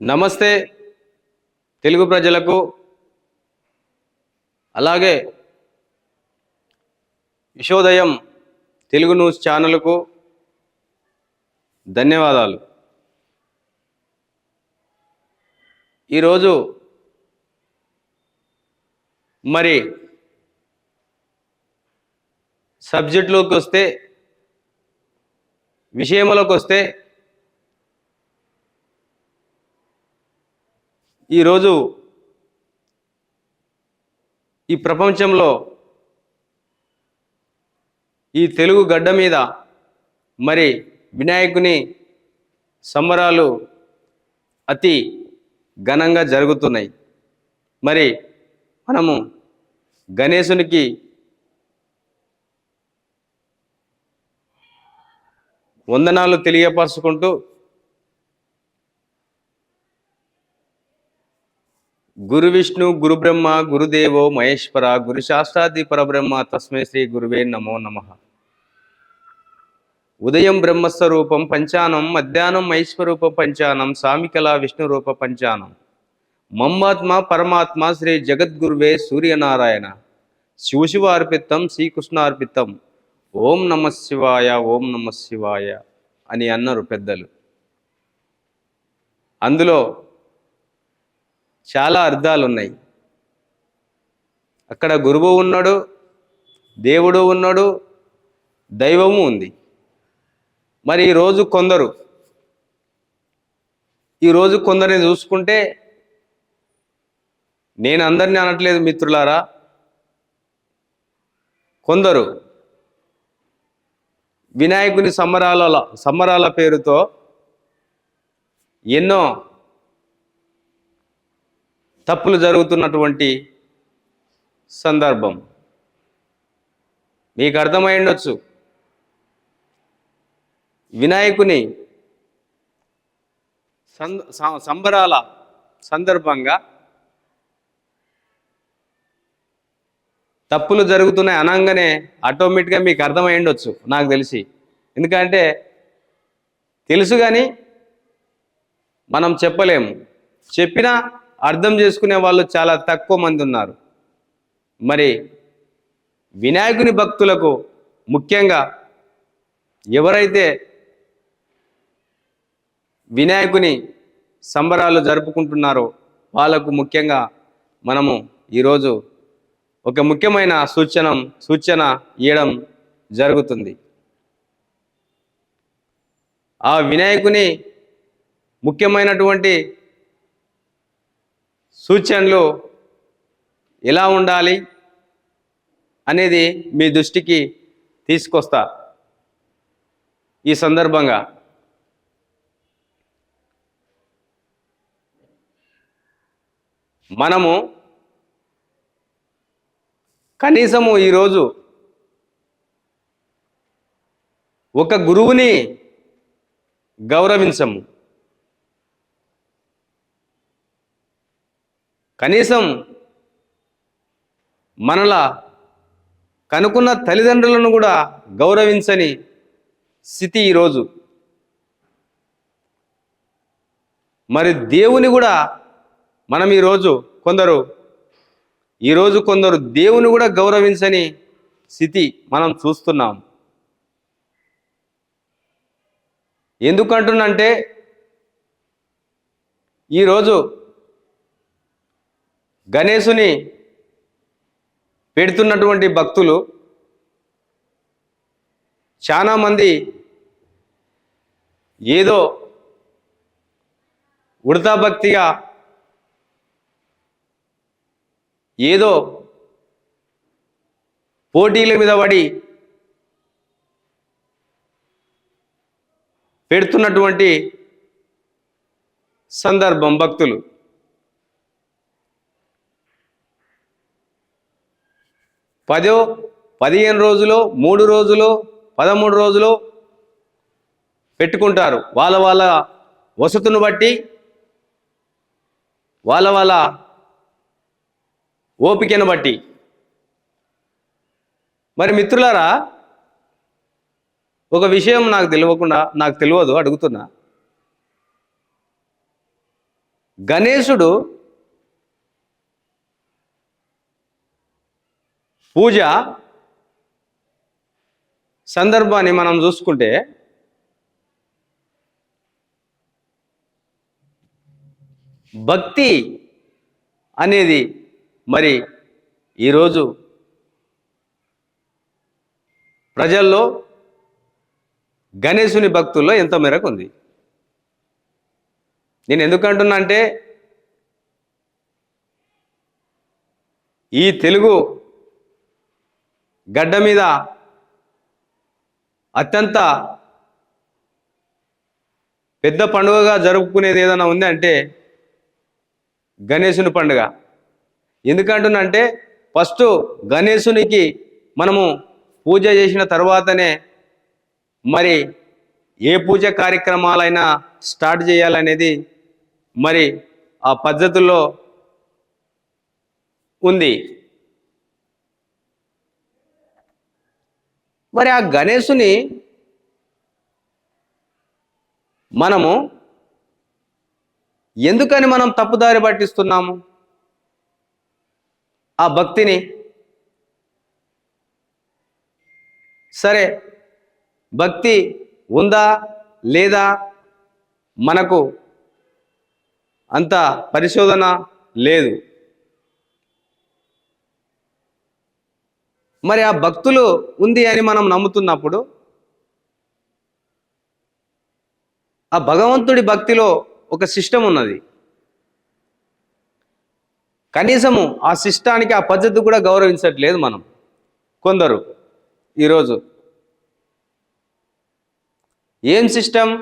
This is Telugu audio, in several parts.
నమస్తే తెలుగు ప్రజలకు, అలాగే విశ్వోదయం తెలుగు న్యూస్ ఛానల్కు ధన్యవాదాలు. ఈరోజు మరి సబ్జెక్టులోకి వస్తే, విషయంలోకి వస్తే, ఈరోజు ఈ ప్రపంచంలో ఈ తెలుగు గడ్డ మీద మరి వినాయకుని సంబరాలు అతి ఘనంగా జరుగుతున్నాయి. మరి మనము గణేశునికి వందనాలు తెలియపరుచుకుంటూ గురు విష్ణు గురు బ్రహ్మ గురుదేవో మహేశ్వర గురు శాస్త్రాది పరబ్రహ్మ తస్మై శ్రీ గురువే నమో నమః. ఉదయం బ్రహ్మస్వరూపం పంచానం, మధ్యాహ్నం మహేశ్వరూప పంచానం, సామికల విష్ణు రూప పంచానం, మమ్మాత్మ పరమాత్మ శ్రీ జగద్గురువే సూర్యనారాయణ, శివశివార్పితం శ్రీకృష్ణార్పితం, ఓం నమ శివాయ ఓం నమ శివాయ అని అన్నారు పెద్దలు. అందులో చాలా అర్థాలు ఉన్నాయి. అక్కడ గురువు ఉన్నాడు, దేవుడు ఉన్నాడు, దైవము ఉంది. మరి ఈరోజు కొందరిని చూసుకుంటే, నేను అందరినీ అనట్లేదు మిత్రులారా, కొందరు వినాయకుని సంబరాల పేరుతో ఎన్నో తప్పులు జరుగుతున్నటువంటి సందర్భం మీకు అర్థమై ఉండొచ్చు. వినాయకుని సంబరాల సందర్భంగా తప్పులు జరుగుతున్నాయి అనగానే ఆటోమేటిక్గా మీకు అర్థమై ఉండొచ్చు నాకు తెలిసి. ఎందుకంటే తెలుసు కానీ మనం చెప్పలేము. చెప్పినా అర్థం చేసుకునే వాళ్ళు చాలా తక్కువ మంది ఉన్నారు. మరి వినాయకుని భక్తులకు, ముఖ్యంగా ఎవరైతే వినాయకుని సంబరాలు జరుపుకుంటున్నారో వాళ్ళకు ముఖ్యంగా మనము ఈరోజు ఒక ముఖ్యమైన సూచన ఇవ్వడం జరుగుతుంది. ఆ వినాయకుని ముఖ్యమైనటువంటి సూచనలు ఎలా ఉండాలి అనేది మీ దృష్టికి తీసుకొస్తా. ఈ సందర్భంగా మనము కనీసము ఈరోజు ఒక గురువుని గౌరవించము. కనీసం మనలా కనుకున్న తల్లిదండ్రులను కూడా గౌరవించని స్థితి ఈరోజు. మరి దేవుని కూడా మనం కొందరు దేవుని కూడా గౌరవించని స్థితి మనం చూస్తున్నాం. ఎందుకంటున్నంటే ఈరోజు గణేశుని పెడుతున్నటువంటి భక్తులు చాలామంది ఏదో ఉడతా భక్తిగా, ఏదో పోటీల మీద పడి పెడుతున్నటువంటి సందర్భం. భక్తులు 15 రోజులు, 3 రోజులు, 13 రోజులు పెట్టుకుంటారు. వాళ్ళ వసతును బట్టి, వాళ్ళ ఓపికను బట్టి. మరి మిత్రులారా, ఒక విషయం నాకు తెలియదు, అడుగుతున్నా. గణేశుడు పూజ సందర్భాన్ని మనం చూసుకుంటే భక్తి అనేది మరి ఈరోజు ప్రజల్లో గణేశుని భక్తుల్లో ఎంత మేరకు ఉంది. నేను ఎందుకంటున్నా అంటే ఈ తెలుగు గడ్డ మీద అత్యంత పెద్ద పండుగగా జరుపుకునేది ఏదైనా ఉంది అంటే గణేశుని పండుగ. ఎందుకంటున్నా అంటే ఫస్ట్ గణేశునికి మనము పూజ చేసిన తర్వాతనే మరి ఏ పూజ కార్యక్రమాలైనా స్టార్ట్ చేయాలనేది మరి ఆ పద్ధతుల్లో ఉంది. మరి ఆ గణేశుని మనము ఎందుకని మనం తప్పుదారి పట్టిస్తున్నాము ఆ భక్తిని? సరే, భక్తి ఉందా లేదా మనకు అంత పరిశోధన లేదు. మరి ఆ భక్తులు ఉంది అని మనం నమ్ముతున్నప్పుడు ఆ భగవంతుడి భక్తిలో ఒక సిస్టమ్ ఉన్నది. కనీసము ఆ సిస్టానికి ఆ పద్ధతి కూడా గౌరవించట్లేదు మనం కొందరు ఈరోజు. ఏం సిస్టమ్?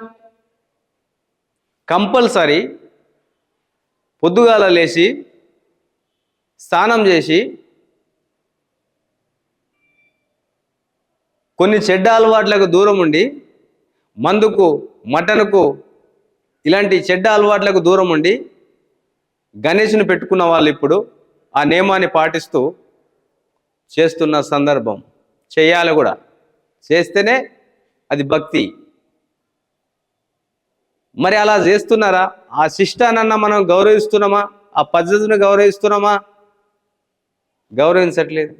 కంపల్సరీ పొద్దుగాల లేచి స్నానం చేసి కొన్ని చెడ్డ అలవాట్లకు దూరం ఉండి, మందుకు మటన్కు ఇలాంటి చెడ్డ అలవాట్లకు దూరం ఉండి గణేశుని పెట్టుకున్న వాళ్ళు ఇప్పుడు ఆ నియమాన్ని పాటిస్తూ చేస్తున్న సందర్భం. చేయాలి కూడా, చేస్తేనే అది భక్తి. మరి అలా చేస్తున్నారా? ఆ శిష్టానన్నా మనం గౌరవిస్తున్నామా? ఆ పద్ధతిని గౌరవిస్తున్నామా? గౌరవించట్లేదు.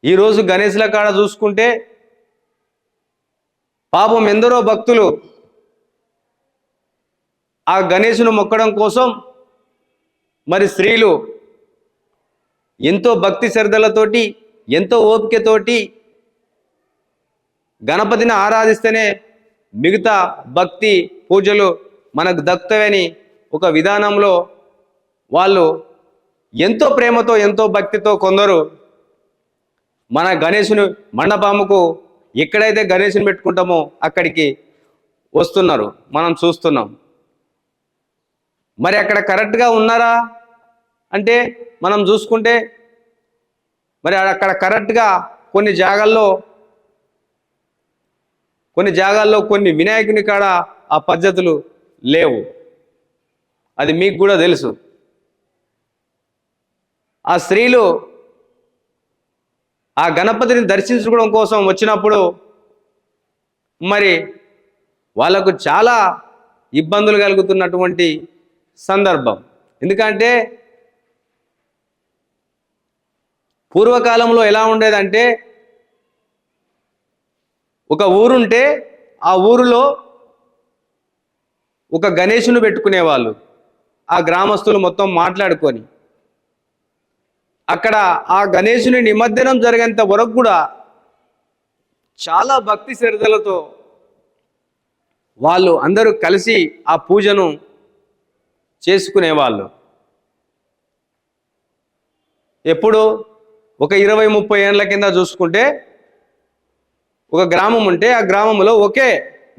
ఈరోజు గణేశుల కాడ చూసుకుంటే పాపం ఎందరో భక్తులు ఆ గణేశుని మొక్కడం కోసం మరి స్త్రీలు ఎంతో భక్తి శ్రద్ధలతోటి ఎంతో ఓపికతోటి గణపతిని ఆరాధిస్తేనే మిగతా భక్తి పూజలు మనకు దక్కుతాయని ఒక విధానంలో వాళ్ళు ఎంతో ప్రేమతో ఎంతో భక్తితో కొందరు మన గణేశుని మండపముకు ఎక్కడైతే గణేశుని పెట్టుకుంటామో అక్కడికి వస్తున్నారు, మనం చూస్తున్నాం. మరి అక్కడ కరెక్ట్గా ఉన్నారా అంటే మనం చూసుకుంటే మరి అక్కడ కరెక్ట్గా కొన్ని జాగాల్లో కొన్ని వినాయకుని కాడ ఆ పద్ధతులు లేవు. అది మీకు కూడా తెలుసు. ఆ స్త్రీలు ఆ గణపతిని దర్శించుకోవడం కోసం వచ్చినప్పుడు మరి వాళ్ళకు చాలా ఇబ్బందులు కలుగుతున్నటువంటి సందర్భం. ఎందుకంటే పూర్వకాలంలో ఎలా ఉండేదంటే ఒక ఊరుంటే ఆ ఊరిలో ఒక గణేశుని పెట్టుకునేవాళ్ళు. ఆ గ్రామస్తులు మొత్తం మాట్లాడుకొని అక్కడ ఆ గణేశుని నిమజ్జనం జరిగేంత వరకు కూడా చాలా భక్తి శ్రద్ధలతో వాళ్ళు అందరూ కలిసి ఆ పూజను చేసుకునేవాళ్ళు. ఎప్పుడు ఒక 20-30 ఏళ్ళ కింద చూసుకుంటే ఒక గ్రామం ఉంటే ఆ గ్రామంలో ఒకే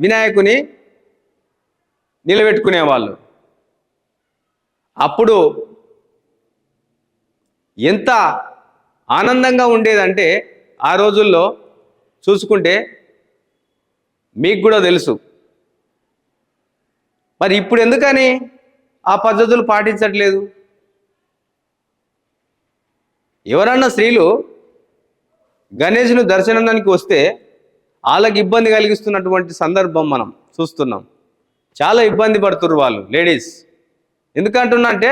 వినాయకుని నిలబెట్టుకునేవాళ్ళు. అప్పుడు ఎంత ఆనందంగా ఉండేదంటే ఆ రోజుల్లో చూసుకుంటే మీకు కూడా తెలుసు. మరి ఇప్పుడు ఎందుకని ఆ పద్ధతులు పాటించట్లేదు? ఎవరన్నా స్త్రీలు గణేష్ను దర్శనానికి వస్తే వాళ్ళకి ఇబ్బంది కలిగిస్తున్నటువంటి సందర్భం మనం చూస్తున్నాం. చాలా ఇబ్బంది పడుతున్నారు వాళ్ళు లేడీస్. ఎందుకంటున్నా అంటే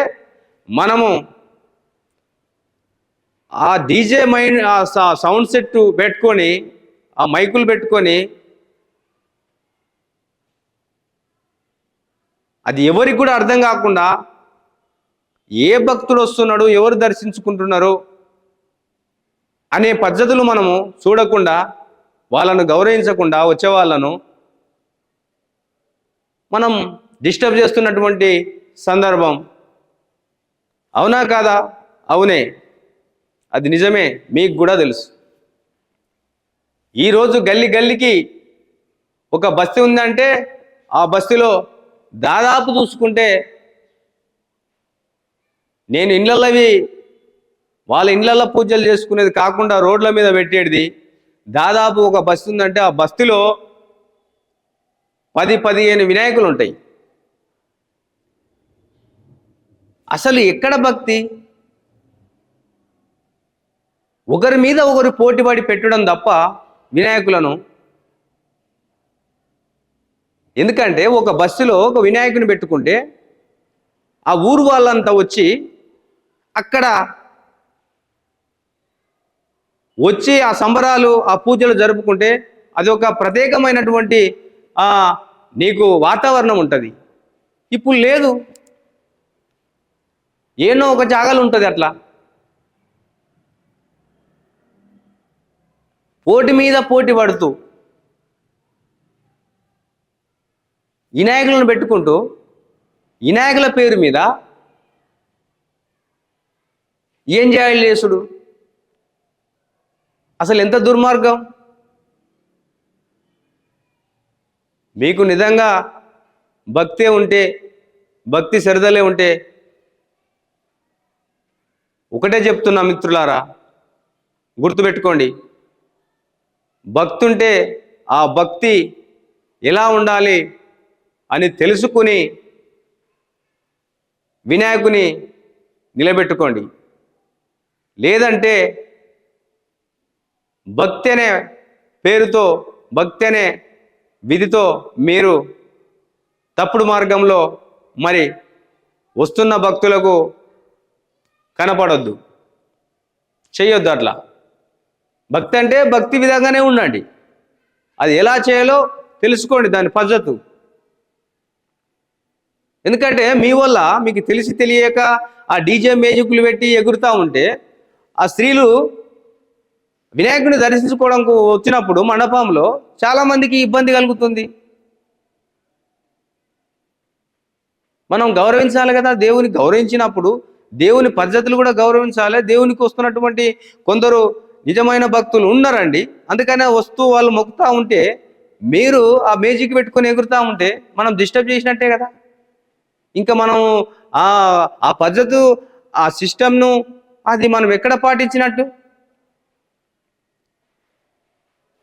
మనము ఆ డీజే ఆ సౌండ్ సెట్ పెట్టుకొని ఆ మైకులు పెట్టుకొని అది ఎవరికి కూడా అర్థం కాకుండా ఏ భక్తుడు వస్తున్నాడు, ఎవరు దర్శించుకుంటున్నారు అనే పద్ధతులు మనము చూడకుండా, వాళ్ళను గౌరవించకుండా వచ్చే వాళ్ళను మనం డిస్టర్బ్ చేస్తున్నటువంటి సందర్భం. అవునా కాదా? అవునే, అది నిజమే, మీకు కూడా తెలుసు. ఈరోజు గల్లీ గల్లీకి ఒక బస్తీ ఉందంటే ఆ బస్తీలో దాదాపు చూసుకుంటే, నేను ఇళ్ళవి వాళ్ళ ఇళ్ళల్లో పూజలు చేసుకునేది కాకుండా రోడ్ల మీద పెట్టేది దాదాపు ఒక బస్తీ ఉందంటే ఆ బస్తీలో 10-15 వినాయకులు ఉంటాయి. అసలు ఎక్కడ భక్తి? ఒకరి మీద ఒకరు పోటీపడి పెట్టడం తప్ప వినాయకులను. ఎందుకంటే ఒక బస్సులో ఒక వినాయకుని పెట్టుకుంటే ఆ ఊరు వాళ్ళంతా వచ్చి అక్కడ వచ్చి ఆ సంబరాలు ఆ పూజలు జరుపుకుంటే అది ఒక ప్రత్యేకమైనటువంటి నీకు వాతావరణం ఉంటుంది. ఇప్పుడు లేదు, ఏనో ఒక జాగాలు ఉంటుంది. అట్లా పోటీ మీద పోటీ పడుతూ వినాయకులను పెట్టుకుంటూ వినాయకుల పేరు మీద ఏం చేయాలి చేసుడు? అసలు ఎంత దుర్మార్గం! మీకు నిజంగా భక్తే ఉంటే, భక్తి శ్రద్ధలే ఉంటే ఒకటే చెప్తున్నా మిత్రులారా, గుర్తుపెట్టుకోండి. భక్తి ఉంటే ఆ భక్తి ఎలా ఉండాలి అని తెలుసుకుని వినాయకుని నిలబెట్టుకోండి. లేదంటే భక్తి అనే పేరుతో, భక్తి అనే విధితో మీరు తప్పుడు మార్గంలో మరి వస్తున్న భక్తులకు కనపడొద్దు, చేయొద్దు. అట్లా భక్తి అంటే భక్తి విధంగానే ఉండండి. అది ఎలా చేయాలో తెలుసుకోండి, దాని పద్ధతు. ఎందుకంటే మీ వల్ల మీకు తెలిసి తెలియక ఆ డీజే మ్యూజిక్లు పెట్టి ఎగురుతూ ఉంటే ఆ స్త్రీలు వినాయకుడిని దర్శించుకోవడానికి వచ్చినప్పుడు మండపంలో చాలామందికి ఇబ్బంది కలుగుతుంది. మనం గౌరవించాలి కదా. దేవుని గౌరవించినప్పుడు దేవుని పద్ధతులు కూడా గౌరవించాలి. దేవునికి వస్తున్నటువంటి కొందరు నిజమైన భక్తులు ఉన్నారండి. అందుకనే వస్తూ వాళ్ళు మొక్కుతూ ఉంటే మీరు ఆ మ్యూజిక్ పెట్టుకొని ఎగురుతూ ఉంటే మనం డిస్టర్బ్ చేసినట్టే కదా. ఇంకా మనం ఆ పద్ధతు, ఆ సిస్టమ్ను అది మనం ఎక్కడ పాటించినట్టు?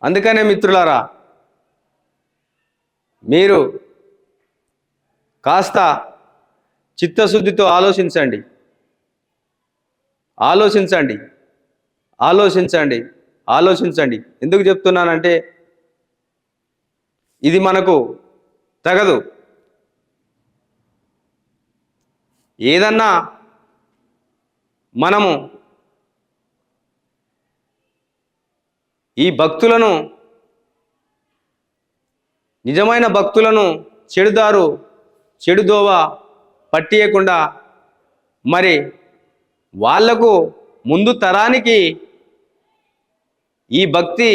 అందుకనే మిత్రులారా, మీరు కాస్త చిత్తశుద్ధితో ఆలోచించండి, ఆలోచించండి, ఆలోచించండి, ఆలోచించండి. ఎందుకు చెప్తున్నానంటే ఇది మనకు తగదు. ఏదన్నా మనము ఈ భక్తులను, నిజమైన భక్తులను చెడుదోవ పట్టియకుండా మరి వాళ్లకు ముందు తరానికి ఈ భక్తి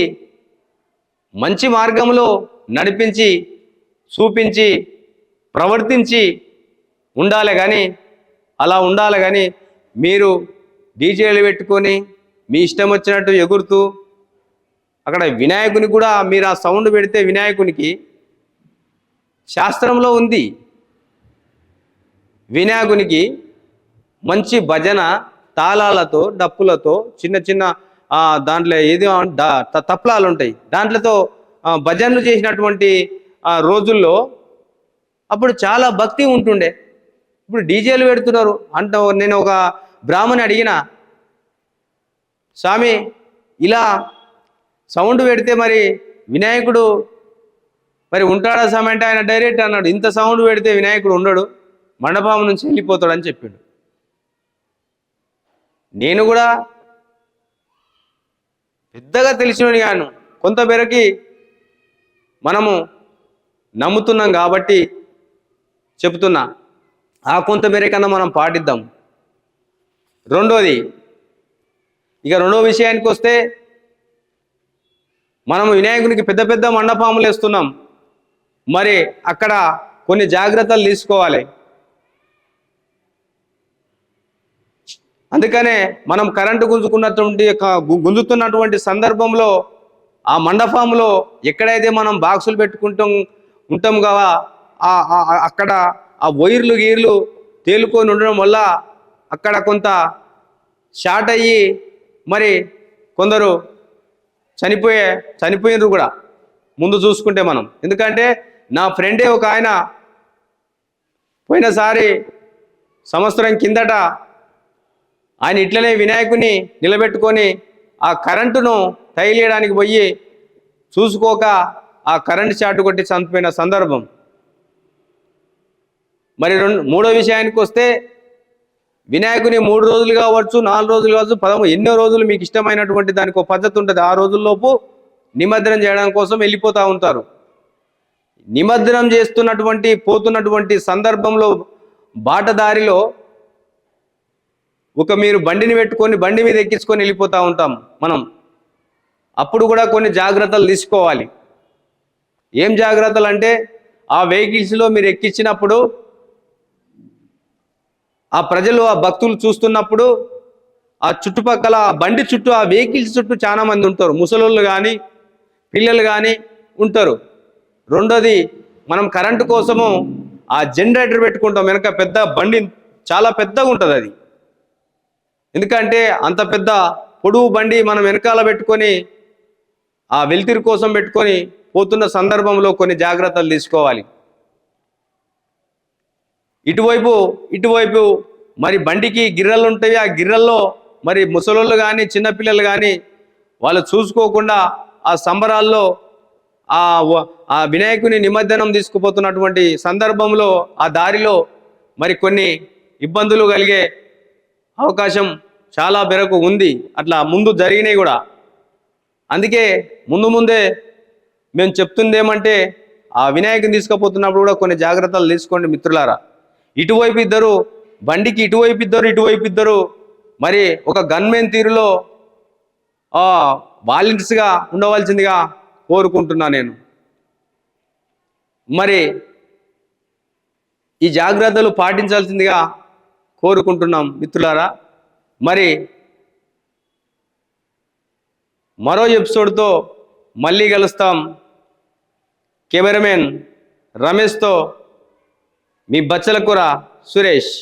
మంచి మార్గంలో నడిపించి చూపించి ప్రవర్తించి ఉండాలి. కానీ అలా ఉండాలి. కానీ మీరు డీజేలు పెట్టుకొని మీ ఇష్టం వచ్చినట్టు ఎగురుతూ అక్కడ వినాయకుని కూడా మీరు ఆ సౌండ్ పెడితే వినాయకునికి శాస్త్రంలో ఉంది, వినాయకునికి మంచి భజన తాళాలతో డప్పులతో చిన్న చిన్న దాంట్లో ఏది తప్లాలు ఉంటాయి, దాంట్లతో భజనలు చేసినటువంటి రోజుల్లో అప్పుడు చాలా భక్తి ఉంటుండే. ఇప్పుడు డీజేలు పెడుతున్నారు అంట. నేను ఒక బ్రాహ్మణి అడిగిన, స్వామి ఇలా సౌండ్ పెడితే మరి వినాయకుడు మరి ఉంటాడా స్వామి అంటే ఆయన డైరెక్ట్ అన్నాడు, ఇంత సౌండ్ పెడితే వినాయకుడు ఉండడు, మండపం నుంచి వెళ్ళిపోతాడని చెప్పిండు. నేను కూడా పెద్దగా తెలిసినని గాను కొంతమేరకి మనము నమ్ముతున్నాం కాబట్టి చెప్తున్నా, ఆ కొంతమేరకన్నా మనం పాటిద్దాం. రెండో విషయానికి వస్తే, మనం వినాయకునికి పెద్ద పెద్ద మండపాములు వేస్తున్నాం, మరి అక్కడ కొన్ని జాగ్రత్తలు తీసుకోవాలి. అందుకనే మనం కరెంటు గుంజుతున్నటువంటి సందర్భంలో ఆ మండపంలో ఎక్కడైతే మనం బాక్సులు ఉంటాం కదా, అక్కడ ఆ వైర్లు గీర్లు తేలుకొని ఉండడం వల్ల అక్కడ కొంత షార్ట్ అయ్యి మరి కొందరు చనిపోయినరు కూడా ముందు చూసుకుంటే మనం. ఎందుకంటే నా ఫ్రెండే ఒక ఆయన పోయినసారి సంవత్సరం కిందట ఆయన ఇట్లనే వినాయకుని నిలబెట్టుకొని ఆ కరెంటును తగిలేయడానికి పోయి చూసుకోక ఆ కరెంటు షార్ట్ కొట్టి చనిపోయిన సందర్భం. మరి మూడో విషయానికి వస్తే, వినాయకుని 3 రోజులు కావచ్చు, 4 రోజులు కావచ్చు, ఎన్నో రోజులు మీకు ఇష్టమైనటువంటి దానికి ఒక పద్ధతి ఉంటుంది. ఆ రోజుల్లోపు నిమజ్జనం చేయడం కోసం వెళ్ళిపోతూ ఉంటారు. నిమజ్జనం పోతున్నటువంటి సందర్భంలో బాటదారిలో మీరు బండిని పెట్టుకొని బండి మీద ఎక్కించుకొని వెళ్ళిపోతూ ఉంటాం మనం. అప్పుడు కూడా కొన్ని జాగ్రత్తలు తీసుకోవాలి. ఏం జాగ్రత్తలు అంటే, ఆ వెహికల్స్లో మీరు ఎక్కించినప్పుడు ఆ ప్రజలు ఆ భక్తులు చూస్తున్నప్పుడు ఆ చుట్టుపక్కల బండి చుట్టూ ఆ వెహికల్స్ చుట్టూ చాలా మంది ఉంటారు, ముసలోళ్ళు కానీ పిల్లలు కానీ ఉంటారు. రెండోది, మనం కరెంటు కోసము ఆ జనరేటర్ పెట్టుకుంటాం. వెనక పెద్ద బండి చాలా పెద్దగా ఉంటుంది అది. ఎందుకంటే అంత పెద్ద పొడువు బండి మనం వెనకాల పెట్టుకొని ఆ వెలుతురు కోసం పెట్టుకొని పోతున్న సందర్భంలో కొన్ని జాగ్రత్తలు తీసుకోవాలి. ఇటువైపు మరి బండికి గిర్రలు ఉంటాయి. ఆ గిర్రల్లో మరి ముసలోళ్ళు కానీ చిన్నపిల్లలు కానీ వాళ్ళు చూసుకోకుండా ఆ సంబరాల్లో ఆ వినాయకుని నిమజ్జనం తీసుకుపోతున్నటువంటి సందర్భంలో ఆ దారిలో మరి కొన్ని ఇబ్బందులు కలిగే అవకాశం చాలా మేరకు ఉంది. అట్లా ముందు జరిగినాయి కూడా. అందుకే ముందే మేము చెప్తుంది ఏమంటే, ఆ వినాయకుని తీసుకుపోతున్నప్పుడు కూడా కొన్ని జాగ్రత్తలు తీసుకోండి మిత్రులారా. బండికి ఇటువైపు ఇద్దరు మరి ఒక గన్మెన్ తీరులో వాలంటీర్స్గా ఉండవలసిందిగా కోరుకుంటున్నా నేను. మరి ఈ జాగ్రత్తలు పాటించాల్సిందిగా కోరుకుంటున్నాం మిత్రులారా. మరి మరో ఎపిసోడ్తో మళ్ళీ కలుస్తాం. కెమెరామెన్ రమేష్తో మీ బచ్చల కూర సురేష్.